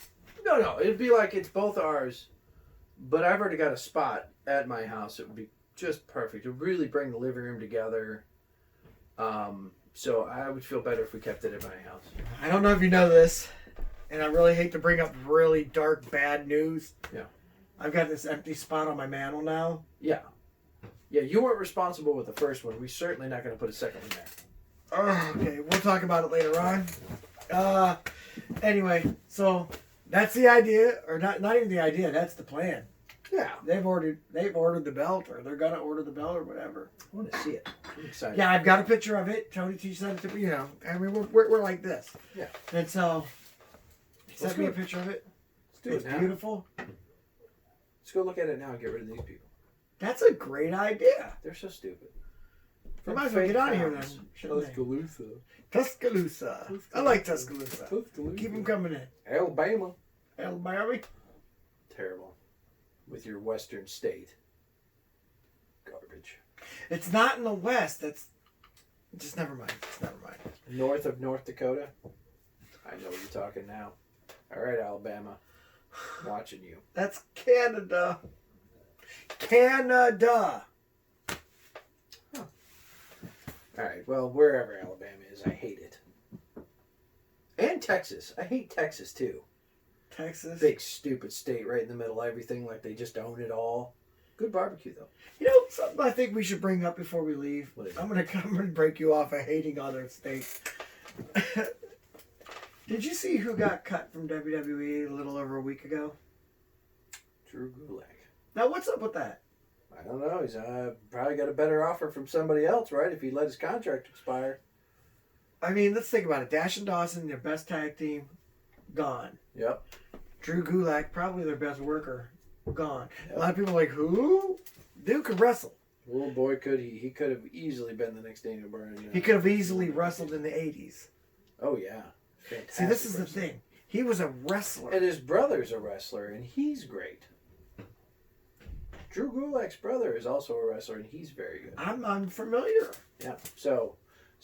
No. It'd be like it's both ours, but I've already got a spot at my house. It would be just perfect. It would really bring the living room together. So I would feel better if we kept it at my house. I don't know if you know this, and I really hate to bring up really dark, bad news. Yeah. I've got this empty spot on my mantle now. Yeah. Yeah, you weren't responsible with the first one. We're certainly not going to put a second one there. Oh, okay, we'll talk about it later on. Anyway, so that's the idea, or not even the idea. That's the plan. Yeah. They've ordered the belt, or they're gonna order the belt, or whatever. I want to see it. I'm excited. Yeah, I've got a picture of it. Tony T sent it to me. You know, I mean, we're like this. Yeah. And so, he Let's sent me a go. picture of it. Let's do It's it now. beautiful. Let's go look at it now and get rid of these people. That's a great idea. They're so stupid. We might as well get out of here then. shouldn't they? Tuscaloosa. Tuscaloosa. I like Tuscaloosa. Tuscaloosa. Keep them coming in. Alabama. Alabama. Terrible. With your western state. Garbage. It's not in the West. That's just never mind. Never mind. North of North Dakota. I know what you're talking now. All right, Alabama. I'm watching you. That's Canada. Canada. All right. Well, wherever Alabama is, I hate it. And Texas. I hate Texas too. Texas. Big stupid state right in the middle of everything, like they just own it all. Good barbecue though. You know, something I think we should bring up before we leave. What is it? I'm gonna break you off of hating other states. Did you see who got cut from WWE a little over a week ago? Drew Gulak. Now, what's up with that? I don't know. He's probably got a better offer from somebody else, right? If he let his contract expire. I mean, let's think about it. Dash and Dawson, their best tag team, gone. Yep. Drew Gulak, probably their best worker, gone. Yep. A lot of people are like, who? Dude could wrestle. Little boy, could he? He could have easily been the next Daniel Bryan. He could have easily wrestled in the 80s. Oh, yeah. Fantastic See, this is the wrestler. thing. He was a wrestler. And his brother's a wrestler, and he's great. Drew Gulak's brother is also a wrestler, and he's very good. I'm unfamiliar. Yeah. So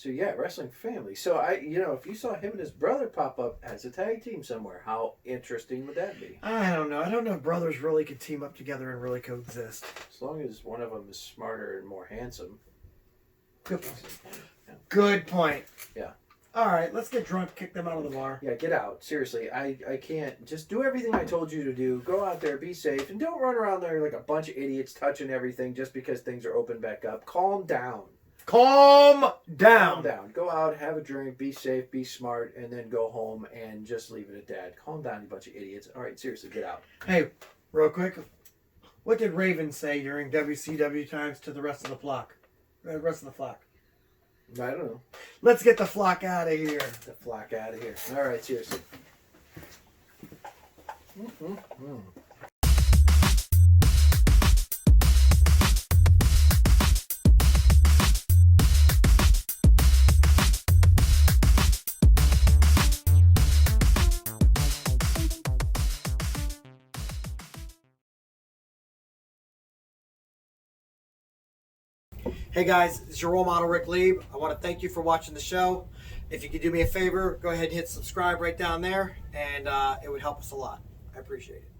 yeah, wrestling family. So if you saw him and his brother pop up as a tag team somewhere, how interesting would that be? I don't know. I don't know if brothers really could team up together and really coexist. As long as one of them is smarter and more handsome. Good point. Good point. Yeah. All right, let's get drunk, kick them out of the bar. Yeah, get out. Seriously, I can't. Just do everything I told you to do. Go out there, be safe, and don't run around there like a bunch of idiots touching everything just because things are open back up. Calm down. Calm down. Calm down. Go out, have a drink, be safe, be smart, and then go home and just leave it at that. Calm down, you bunch of idiots. All right, seriously, get out. Hey, real quick, what did Raven say during WCW times to the rest of the flock? The rest of the flock. I don't know. Let's get the flock out of here. The flock out of here. All right, seriously. Hey guys, it's your role model, Ric Lieb. I want to thank you for watching the show. If you could do me a favor, go ahead and hit subscribe right down there, and it would help us a lot. I appreciate it.